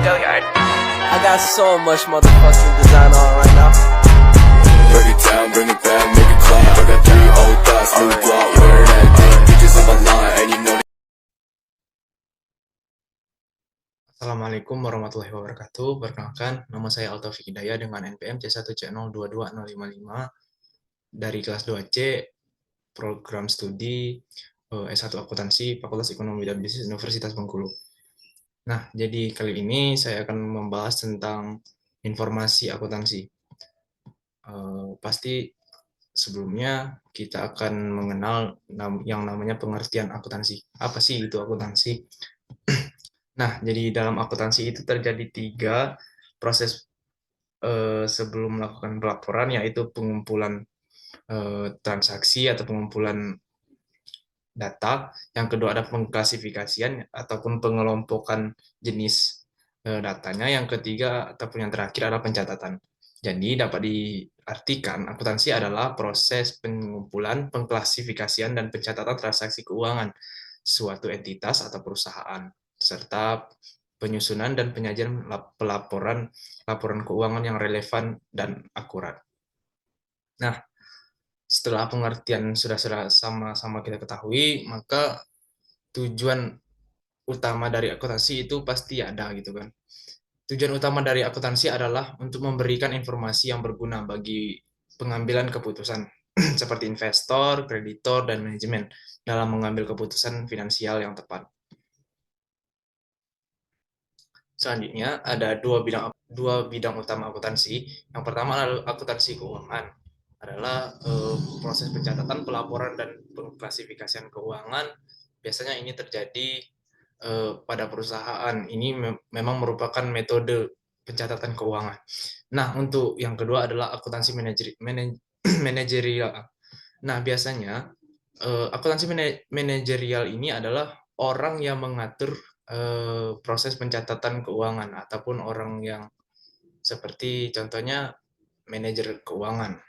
I got so much motherfucking design on right now. Break it down, bring it back, make it clap. I got 3 old thoughts, new block, where that day. Bitches on my line, and you know. Assalamualaikum warahmatullahi wabarakatuh. Perkenalkan, nama saya Altaufik Hidayah dengan NPM C1C022055 dari kelas 2C program studi S1 Akuntansi Fakultas Ekonomi dan Bisnis Universitas Bengkulu. Nah, jadi kali ini saya akan membahas tentang informasi akuntansi. Pasti sebelumnya kita akan mengenal yang namanya pengertian akuntansi. Apa sih itu akuntansi? Nah, jadi dalam akuntansi itu terjadi 3 proses sebelum melakukan pelaporan, yaitu pengumpulan transaksi atau pengumpulan data. Yang kedua ada pengklasifikasian ataupun pengelompokan jenis datanya. Yang ketiga ataupun yang terakhir adalah pencatatan. Jadi dapat diartikan akuntansi adalah proses pengumpulan, pengklasifikasian, dan pencatatan transaksi keuangan suatu entitas atau perusahaan, serta penyusunan dan penyajian laporan keuangan yang relevan dan akurat. Nah, setelah pengertian sudah sama-sama kita ketahui, maka tujuan utama dari akuntansi itu pasti ada gitu kan. Tujuan utama dari akuntansi adalah untuk memberikan informasi yang berguna bagi pengambilan keputusan seperti investor, kreditor, dan manajemen dalam mengambil keputusan finansial yang tepat. Selanjutnya ada dua bidang utama akuntansi. Yang pertama adalah akuntansi keuangan. Adalah proses pencatatan, pelaporan, dan pengklasifikasian keuangan. Biasanya ini terjadi pada perusahaan. Ini memang merupakan metode pencatatan keuangan. Nah, untuk yang kedua adalah akuntansi manajerial. Nah, biasanya akuntansi manajerial ini adalah orang yang mengatur proses pencatatan keuangan ataupun orang yang seperti contohnya manajer keuangan.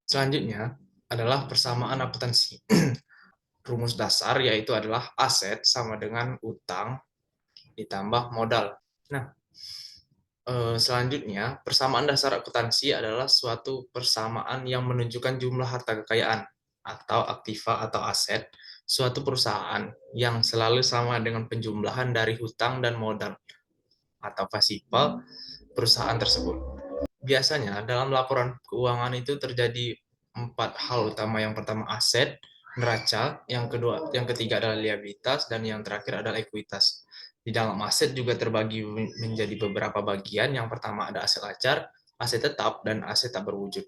Selanjutnya adalah persamaan akuntansi. Rumus dasar yaitu adalah aset sama dengan utang ditambah modal. Nah, selanjutnya persamaan dasar akuntansi adalah suatu persamaan yang menunjukkan jumlah harta kekayaan atau aktiva atau aset suatu perusahaan yang selalu sama dengan penjumlahan dari hutang dan modal atau pasifa perusahaan tersebut. Biasanya dalam laporan keuangan itu terjadi 4 hal utama. Yang pertama aset, neraca, yang ketiga adalah liabilitas, dan yang terakhir adalah ekuitas. Di dalam aset juga terbagi menjadi beberapa bagian. Yang pertama ada aset acar, aset tetap, dan aset tak berwujud.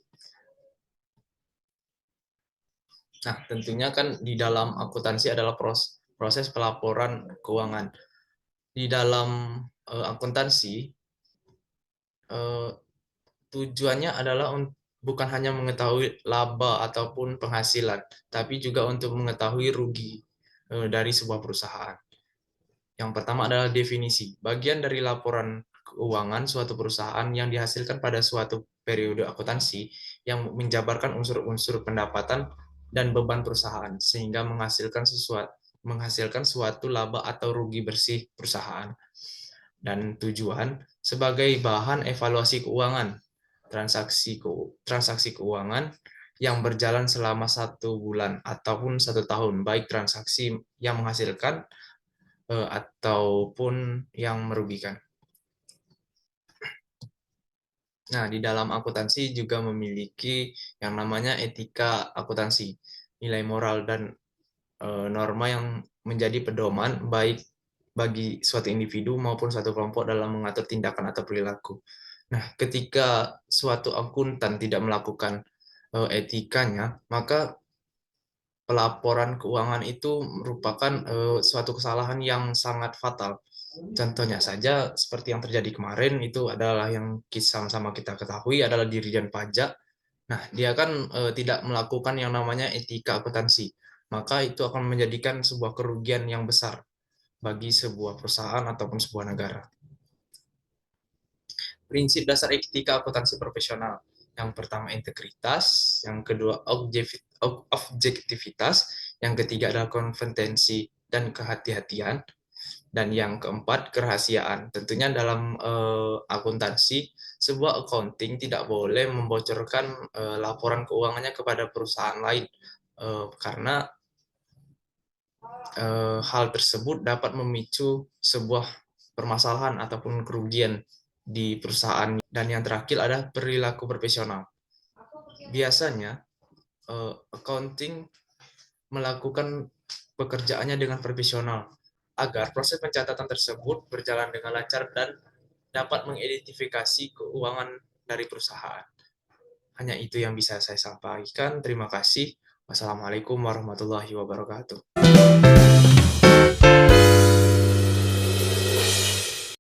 Nah, tentunya kan di dalam akuntansi adalah proses pelaporan keuangan. Di dalam akuntansi tujuannya adalah bukan hanya mengetahui laba ataupun penghasilan, tapi juga untuk mengetahui rugi dari sebuah perusahaan. Yang pertama adalah definisi. Bagian dari laporan keuangan suatu perusahaan yang dihasilkan pada suatu periode akuntansi yang menjabarkan unsur-unsur pendapatan dan beban perusahaan sehingga menghasilkan suatu laba atau rugi bersih perusahaan. Dan tujuan sebagai bahan evaluasi keuangan, transaksi keuangan yang berjalan selama 1 bulan ataupun 1 tahun, baik transaksi yang menghasilkan ataupun yang merugikan. Nah, di dalam akuntansi juga memiliki yang namanya etika akuntansi, nilai moral dan norma yang menjadi pedoman baik bagi suatu individu maupun suatu kelompok dalam mengatur tindakan atau perilaku. Nah, ketika suatu akuntan tidak melakukan etikanya, maka pelaporan keuangan itu merupakan suatu kesalahan yang sangat fatal. Contohnya saja seperti yang terjadi kemarin, itu adalah yang sama-sama kita ketahui adalah Dirjen Pajak. Nah, dia kan tidak melakukan yang namanya etika akuntansi. Maka itu akan menjadikan sebuah kerugian yang besar bagi sebuah perusahaan ataupun sebuah negara. Prinsip dasar etika akuntansi profesional. Yang pertama integritas, yang kedua objektivitas, yang ketiga adalah kompetensi dan kehati-hatian, Dan yang keempat, kerahasiaan. Tentunya dalam akuntansi, sebuah accounting tidak boleh membocorkan laporan keuangannya kepada perusahaan lain, karena hal tersebut dapat memicu sebuah permasalahan ataupun kerugian di perusahaan. Dan yang terakhir ada perilaku profesional. Biasanya, accounting melakukan pekerjaannya dengan profesional agar proses pencatatan tersebut berjalan dengan lancar dan dapat mengidentifikasi keuangan dari perusahaan. Hanya itu yang bisa saya sampaikan. Terima kasih. Wassalamualaikum warahmatullahi wabarakatuh.